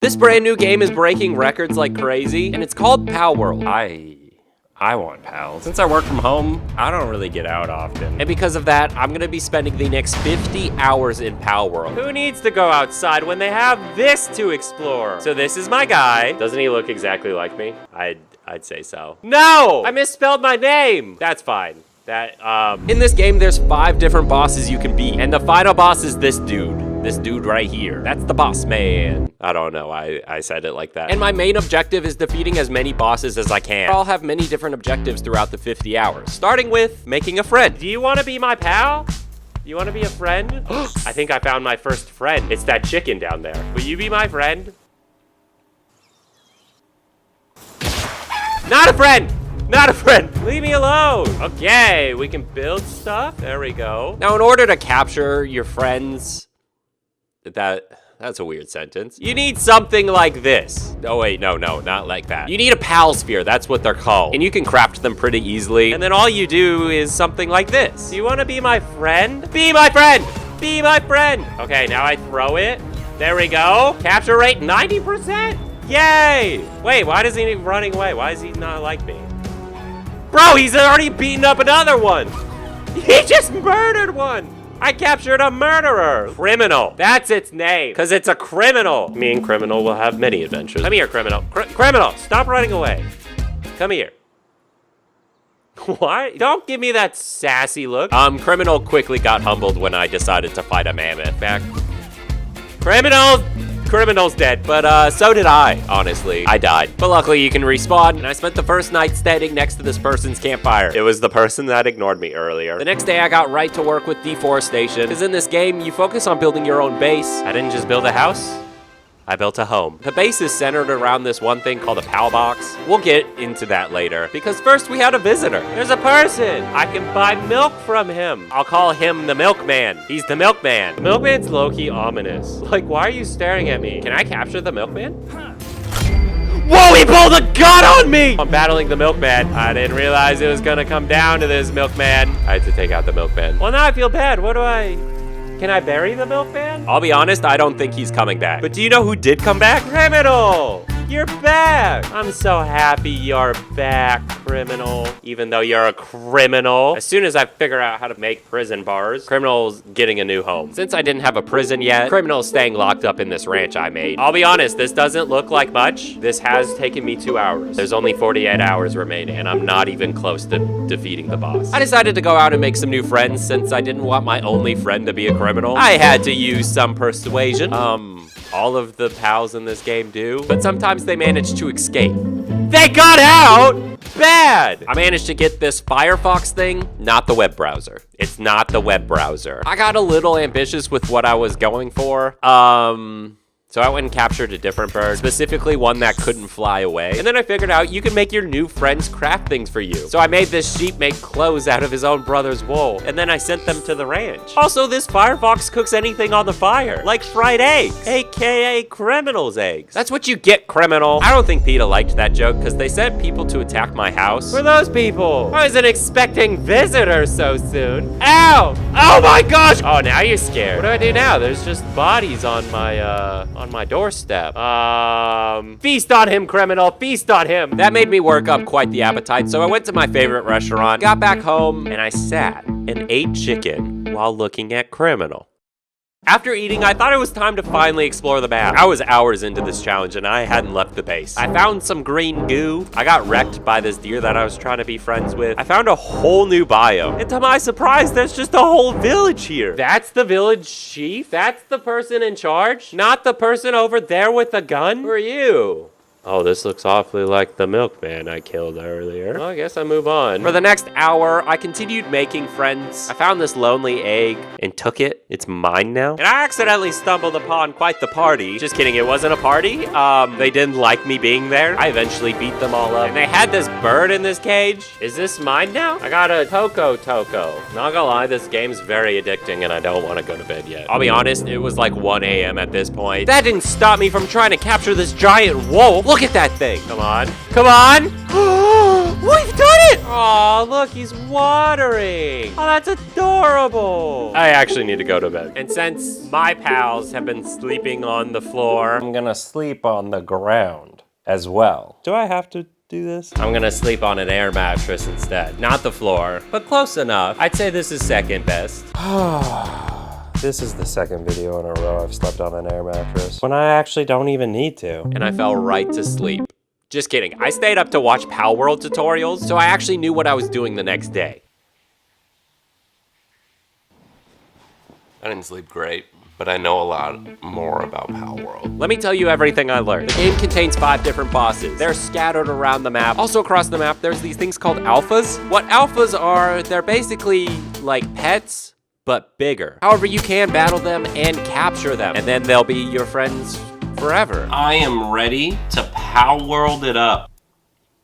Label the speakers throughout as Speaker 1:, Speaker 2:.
Speaker 1: This brand new game is breaking records like crazy, and it's called PALWORLD.
Speaker 2: I want pals. Since I work from home, I don't really get out often.
Speaker 1: And because of that, I'm gonna be spending the next 50 hours in PALWORLD.
Speaker 2: Who needs to go outside when they have this to explore? So this is my guy. Doesn't he look exactly like me? I'd say so. No! I misspelled my name! That's fine.
Speaker 1: In this game, there's 5 different bosses you can beat, and the final boss is this dude. This dude right here. That's the boss man. I don't know, I said it like that. And my main objective is defeating as many bosses as I can. I'll have many different objectives throughout the 50 hours, starting with making a friend.
Speaker 2: Do you want to be my pal? You want to be a friend? I think I found my first friend. It's that chicken down there. Will you be my friend? Not a friend! Not a friend! Leave me alone! Okay, we can build stuff. There we go.
Speaker 1: Now, in order to capture your friends, that's a weird sentence. You need something like this. Oh wait, no, not like that. You need a pal sphere, that's what they're called. And you can craft them pretty easily. And then all you do is something like this.
Speaker 2: Do you want to be my friend? Be my friend! Be my friend! Okay, now I throw it. There we go. Capture rate 90%? Yay! Wait, why does he keep running away? Why does he not like me? Bro, he's already beaten up another one! He just murdered one! I captured a murderer! Criminal. That's its name, because it's a criminal. Me and Criminal will have many adventures. Come here, Criminal. Criminal, stop running away. Come here. Why? Don't give me that sassy look.
Speaker 1: Criminal quickly got humbled when I decided to fight a mammoth.
Speaker 2: Back. Criminal's dead.
Speaker 1: But so did I, honestly. I died. But luckily you can respawn, and I spent the first night standing next to this person's campfire.
Speaker 2: It was the person that ignored me earlier.
Speaker 1: The next day I got right to work with deforestation, because in this game, you focus on building your own base.
Speaker 2: I didn't just build a house. I built a home.
Speaker 1: The base is centered around this one thing called a PAL box. We'll get into that later, because first we had a visitor.
Speaker 2: There's a person. I can buy milk from him. I'll call him the milkman. He's the milkman. The milkman's low-key ominous. Like, why are you staring at me? Can I capture the milkman? Whoa, he pulled a gun on me! I'm battling the milkman. I didn't realize it was gonna come down to this milkman. I had to take out the milkman. Well, now I feel bad. Can I bury the milkman?
Speaker 1: I'll be honest, I don't think he's coming back.
Speaker 2: But do you know who did come back? Criminal! You're back! I'm so happy you're back, Criminal. Even though you're a criminal. As soon as I figure out how to make prison bars, Criminal's getting a new home.
Speaker 1: Since I didn't have a prison yet, Criminal's staying locked up in this ranch I made.
Speaker 2: I'll be honest, this doesn't look like much. This has taken me 2 hours. There's only 48 hours remaining, and I'm not even close to defeating the boss.
Speaker 1: I decided to go out and make some new friends since I didn't want my only friend to be a criminal. I had to use some persuasion. All of the pals in this game do, but sometimes they manage to escape.
Speaker 2: They got out! Bad!
Speaker 1: I managed to get this Firefox thing, not the web browser. It's not the web browser. I got a little ambitious with what I was going for. So I went and captured a different bird, specifically one that couldn't fly away. And then I figured out you can make your new friends craft things for you. So I made this sheep make clothes out of his own brother's wool, and then I sent them to the ranch.
Speaker 2: Also, this Firefox cooks anything on the fire, like fried eggs, AKA criminal's eggs.
Speaker 1: That's what you get, criminal. I don't think PETA liked that joke, because they sent people to attack my house.
Speaker 2: Who are those people? I wasn't expecting visitors so soon. Ow! Oh my gosh! Oh, now you're scared. What do I do now? There's just bodies on my doorstep. Feast on him, criminal, feast on him.
Speaker 1: That made me work up quite the appetite, so I went to my favorite restaurant, got back home, and I sat and ate chicken while looking at Criminal. After eating, I thought it was time to finally explore the map. I was hours into this challenge and I hadn't left the base. I found some green goo. I got wrecked by this deer that I was trying to be friends with. I found a whole new biome. And to my surprise, there's just a whole village here.
Speaker 2: That's the village chief? That's the person in charge? Not the person over there with the gun? Who are you? Oh, this looks awfully like the milkman I killed earlier. Well, I guess I move on.
Speaker 1: For the next hour, I continued making friends. I found this lonely egg and took it. It's mine now. And I accidentally stumbled upon quite the party. Just kidding, it wasn't a party. They didn't like me being there. I eventually beat them all up. And they had this bird in this cage.
Speaker 2: Is this mine now? I got a Toco. Not gonna lie, this game's very addicting and I don't want to go to bed yet.
Speaker 1: I'll be honest, it was like 1 a.m. at this point. That didn't stop me from trying to capture this giant wolf. Look at that thing.
Speaker 2: Come on. Come on! We've done it! Oh, look, he's watering. Oh, that's adorable. I actually need to go to bed. And since my pals have been sleeping on the floor, I'm gonna sleep on the ground as well. Do I have to do this? I'm gonna sleep on an air mattress instead. Not the floor, but close enough. I'd say this is second best. This is the second video in a row I've slept on an air mattress when I actually don't even need to. And I fell right to sleep. Just kidding. I stayed up to watch PALWORLD tutorials, so I actually knew what I was doing the next day.
Speaker 1: I didn't sleep great, but I know a lot more about PALWORLD.
Speaker 2: Let me tell you everything I learned. The game contains 5 different bosses. They're scattered around the map. Also across the map, there's these things called alphas. What alphas are, they're basically like pets, but bigger. However, you can battle them and capture them, and then they'll be your friends forever.
Speaker 1: I am ready to PALWORLD it up.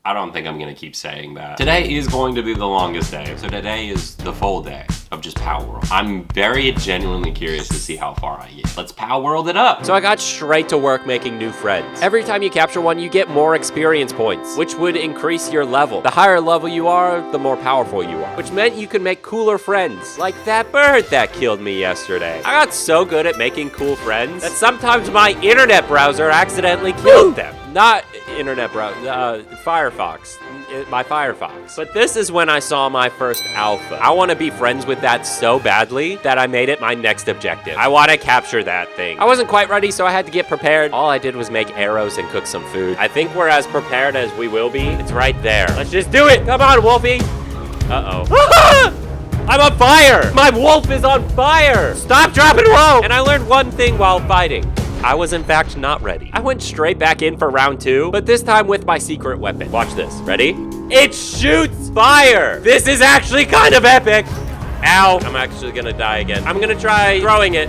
Speaker 1: I don't think I'm gonna keep saying that. Today is going to be the longest day. So today is the full day of just PALWORLD. I'm very genuinely curious to see how far I get. Let's PALWORLD it up.
Speaker 2: So I got straight to work making new friends. Every time you capture one, you get more experience points, which would increase your level. The higher level you are, the more powerful you are, which meant you could make cooler friends, like that bird that killed me yesterday. I got so good at making cool friends that sometimes my internet browser accidentally killed them. Not internet browser, Firefox, my Firefox. But this is when I saw my first alpha. I want to be friends with that so badly that I made it my next objective. I want to capture that thing. I wasn't quite ready, so I had to get prepared. All I did was make arrows and cook some food. I think we're as prepared as we will be. It's right there. Let's just do it. Come on, Wolfie. Uh-oh. I'm on fire. My wolf is on fire. Stop, drop, and roll. And I learned one thing while fighting. I was in fact not ready. I went straight back in for round 2, but this time with my secret weapon. Watch this, ready? It shoots fire! This is actually kind of epic. Ow, I'm actually gonna die again. I'm gonna try throwing it.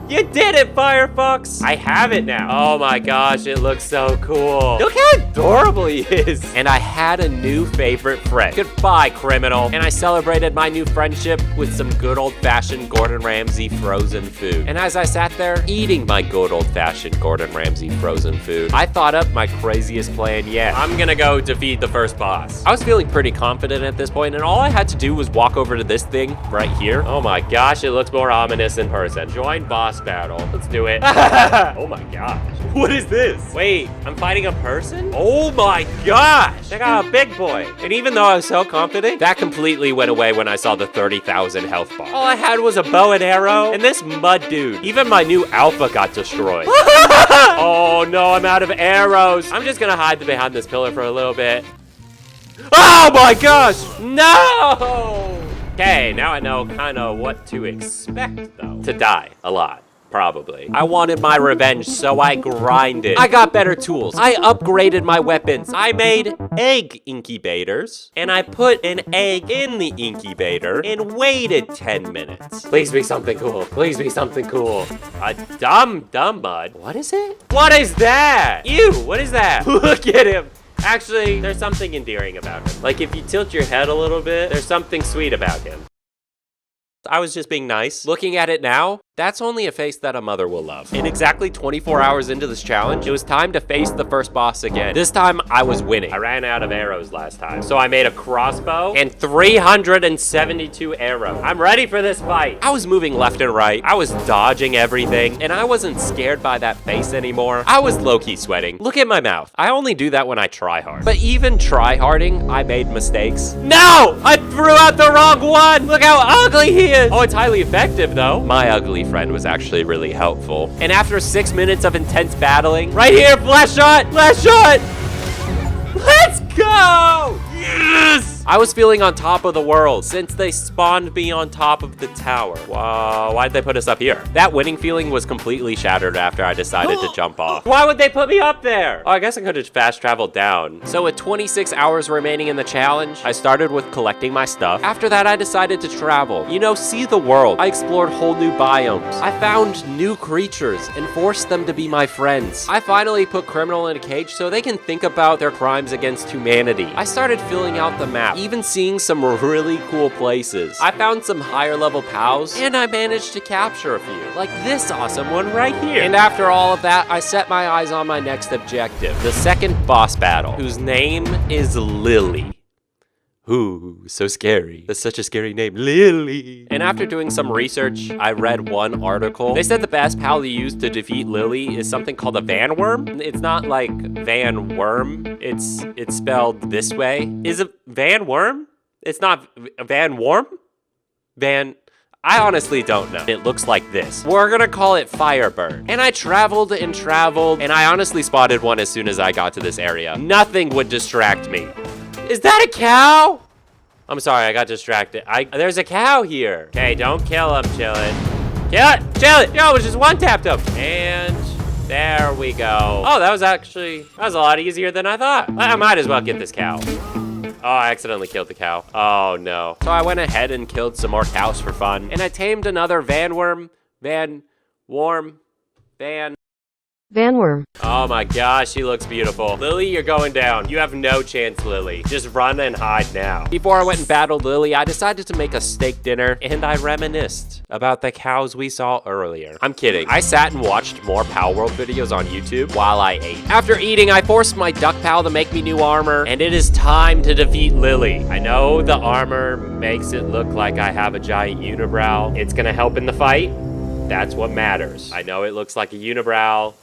Speaker 2: You did it, Firefox! I have it now. Oh my gosh, it looks so cool. Look how adorable he is. And I had a new favorite friend. Goodbye, criminal. And I celebrated my new friendship with some good old-fashioned Gordon Ramsay frozen food. And as I sat there eating my good old-fashioned Gordon Ramsay frozen food, I thought up my craziest plan yet. I'm gonna go defeat the first boss. I was feeling pretty confident at this point, and all I had to do was walk over to this thing right here. Oh my gosh, it looks more ominous in person. Join boss battle. Let's do it. Oh my gosh. What is this? Wait, I'm fighting a person? Oh my gosh. I got a big boy. And even though I was so confident, that completely went away when I saw the 30,000 health bar. All I had was a bow and arrow and this mud dude. Even my new alpha got destroyed. Oh no, I'm out of arrows. I'm just gonna hide behind this pillar for a little bit. Oh my gosh. No. Okay, now I know kind of what to expect though. To die a lot. Probably. I wanted my revenge, so I grinded. I got better tools. I upgraded my weapons. I made egg incubators, and I put an egg in the incubator and waited 10 minutes. Please be something cool. Please be something cool. A dumb mud. What is it? What is that? Ew, what is that? Look at him. Actually, there's something endearing about him. Like if you tilt your head a little bit, there's something sweet about him. I was just being nice. Looking at it now, that's only a face that a mother will love. And exactly 24 hours into this challenge, it was time to face the first boss again. This time, I was winning. I ran out of arrows last time. So I made a crossbow and 372 arrows. I'm ready for this fight. I was moving left and right. I was dodging everything. And I wasn't scared by that face anymore. I was low-key sweating. Look at my mouth. I only do that when I try hard. But even try-harding, I made mistakes. No! I threw out the wrong one! Look how ugly he is! Oh, it's highly effective, though. My ugly friend was actually really helpful. And after 6 minutes of intense battling, right here, flash shot! Flash shot! Let's go! Yes! I was feeling on top of the world since they spawned me on top of the tower. Wow, why'd they put us up here? That winning feeling was completely shattered after I decided to jump off. Why would they put me up there? Oh, I guess I could have fast traveled down. So with 26 hours remaining in the challenge, I started with collecting my stuff. After that, I decided to travel. You know, see the world. I explored whole new biomes. I found new creatures and forced them to be my friends. I finally put criminal in a cage so they can think about their crimes against humanity. I started filling out the map.
Speaker 1: even seeing some really cool places. I found some higher level pals, and I managed to capture a few, like this awesome one right here. And after all of that, I set my eyes on my next objective, the second boss battle, whose name is Lily. Ooh, so scary. That's such a scary name, Lily. And after doing some research, I read one article. They said the best pal to use to defeat Lily is something called a Van Worm. It's not like Van Worm. It's spelled this way. Is it Van Worm? It's not Van Worm? I honestly don't know. It looks like this. We're gonna call it Firebird. And I traveled and traveled, and I honestly spotted one as soon as I got to this area. Nothing would distract me. Is that a cow? I'm sorry, I got distracted. There's a cow here. Okay, don't kill him, chill it. Kill it, chill it. Yo, just one-tapped him. And there we go. Oh, that was a lot easier than I thought. I might as well get this cow. Oh, I accidentally killed the cow. Oh, no. So I went ahead and killed some more cows for fun. And I tamed another Van Worm. Oh my gosh, she looks beautiful. Lily, you're going down. You have no chance, Lily. Just run and hide now. Before I went and battled Lily, I decided to make a steak dinner, and I reminisced about the cows we saw earlier. I'm kidding. I sat and watched more PALWORLD videos on YouTube while I ate. After eating, I forced my duck pal to make me new armor, and it is time to defeat Lily. I know the armor makes it look like I have a giant unibrow. It's gonna help in the fight. That's what matters. I know it looks like a unibrow.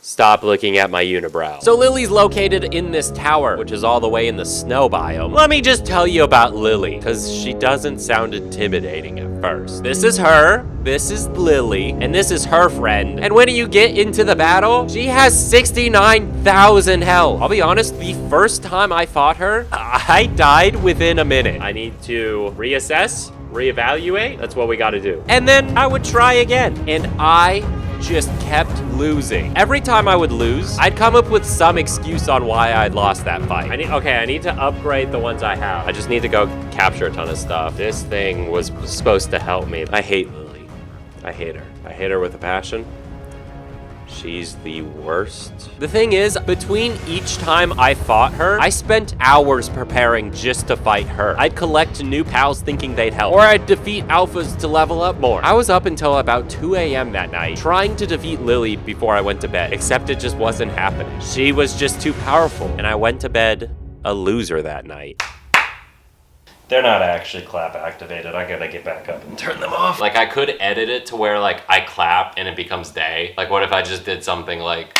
Speaker 1: Stop looking at my unibrow. So Lily's located in this tower, which is all the way in the snow biome. Let me just tell you about Lily, because she doesn't sound intimidating at first. This is her, this is Lily, and this is her friend. And when you get into the battle, she has 69,000 health. I'll be honest, the first time I fought her, I died within a minute. I need to reassess, reevaluate. That's what we gotta do. And then I would try again, and I just kept losing. Every time I would lose, I'd come up with some excuse on why I'd lost that fight. I need to upgrade the ones I have. I just need to go capture a ton of stuff. This thing was supposed to help me. I hate Lily. I hate her. I hate her with a passion. She's the worst. The thing is, between each time I fought her, I spent hours preparing just to fight her. I'd collect new pals thinking they'd help, or I'd defeat alphas to level up more. I was up until about 2 a.m. that night, trying to defeat Lily before I went to bed, except it just wasn't happening. She was just too powerful, and I went to bed a loser that night.
Speaker 2: They're not actually clap activated. I gotta get back up and turn them off.
Speaker 1: Like, I could edit it to where, like, I clap and it becomes day. Like, what if I just did something like...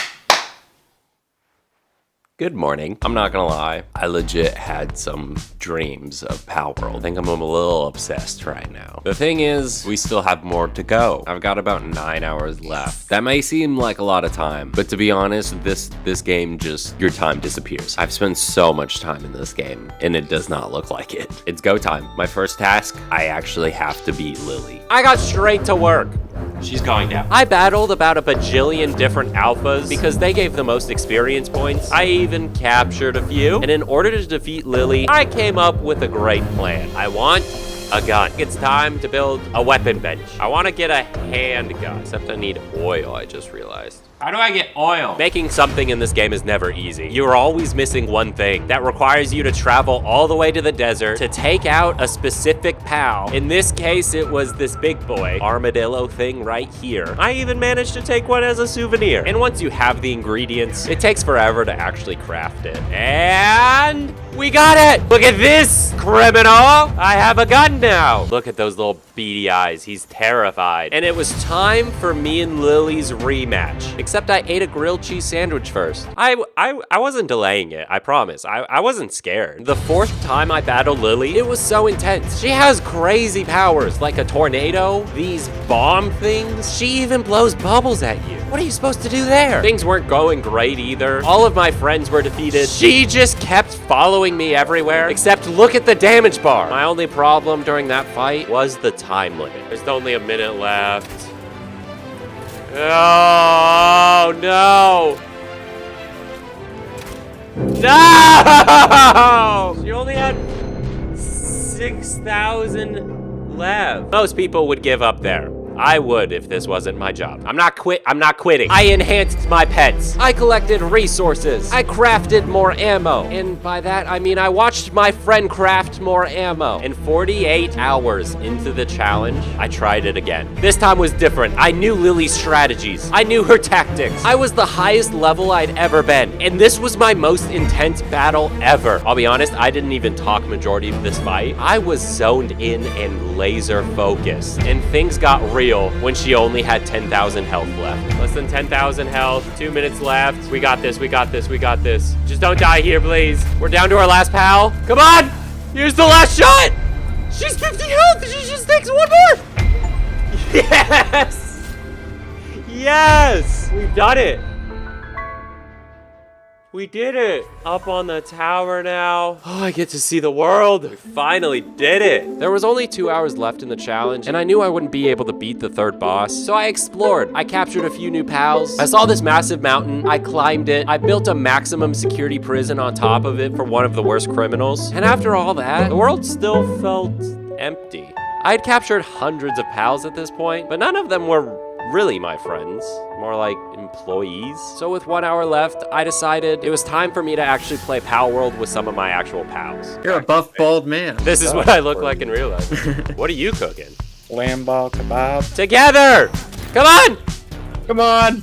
Speaker 1: Good morning. I'm not gonna lie. I legit had some dreams of PALWORLD. I think I'm a little obsessed right now. The thing is, we still have more to go. I've got about 9 hours left. That may seem like a lot of time, but to be honest, this game just, your time disappears. I've spent so much time in this game, and it does not look like it. It's go time. My first task, I actually have to beat Lily. I got straight to work.
Speaker 2: She's going down.
Speaker 1: I battled about a bajillion different alphas because they gave the most experience points. I even captured a few. And in order to defeat Lily, I came up with a great plan. I want a gun. It's time to build a weapon bench. I want to get a handgun, except I need oil, I just realized.
Speaker 2: How do I get oil?
Speaker 1: Making something in this game is never easy. You're always missing one thing that requires you to travel all the way to the desert to take out a specific pal. In this case, it was this big boy armadillo thing right here. I even managed to take one as a souvenir. And once you have the ingredients, it takes forever to actually craft it. And we got it! Look at this, criminal! I have a gun now! Look at those little beady eyes. He's terrified. And it was time for me and Lily's rematch. Except I ate a grilled cheese sandwich first. I wasn't delaying it, I promise. I wasn't scared. The fourth time I battled Lily, it was so intense. She has crazy powers, like a tornado, these bomb things. She even blows bubbles at you. What are you supposed to do there? Things weren't going great either. All of my friends were defeated. She just kept following me everywhere, except look at the damage bar. My only problem during that fight was the time limit. There's only a minute left. Oh, no! No! She only had 6,000 left. Most people would give up there. I would if this wasn't my job. I'm not quitting. I enhanced my pets. I collected resources. I crafted more ammo. And by that, I mean I watched my friend craft more ammo. And 48 hours into the challenge, I tried it again. This time was different. I knew Lily's strategies. I knew her tactics. I was the highest level I'd ever been. And this was my most intense battle ever. I'll be honest, I didn't even talk majority of this fight. I was zoned in and laser focused. And things got real when she only had 10,000 health left. Less than 10,000 health, 2 minutes left. We got this, we got this, we got this. Just don't die here, please. We're down to our last pal. Come on! Here's the last shot! She's 50 health! She just takes one more! Yes! Yes! We've done it! We did it! Up on the tower now. Oh, I get to see the world. We finally did it. There was only 2 hours left in the challenge, and I knew I wouldn't be able to beat the third boss. So I explored. I captured a few new pals. I saw this massive mountain. I climbed it. I built a maximum security prison on top of it for one of the worst criminals. And after all that, the world still felt empty. I had captured hundreds of pals at this point, but none of them were really my friends, more like employees. So with 1 hour left, I decided it was time for me to actually play PALWORLD with some of my actual pals.
Speaker 3: You're a buff, bald man.
Speaker 1: This is what I look like in real life. What are you cooking?
Speaker 4: Lamb ball kebab.
Speaker 1: Together! Come on!
Speaker 4: Come on!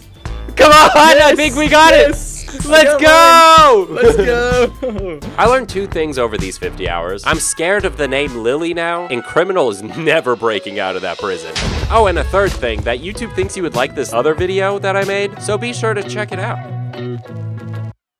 Speaker 1: Come on!
Speaker 4: Yes,
Speaker 1: I think we got
Speaker 4: yes.
Speaker 1: it! Let's go!
Speaker 4: Let's go!
Speaker 1: I learned 2 things over these 50 hours. I'm scared of the name Lily now, and criminal is never breaking out of that prison. Oh, and a third thing, that YouTube thinks you would like this other video that I made, so be sure to check it out.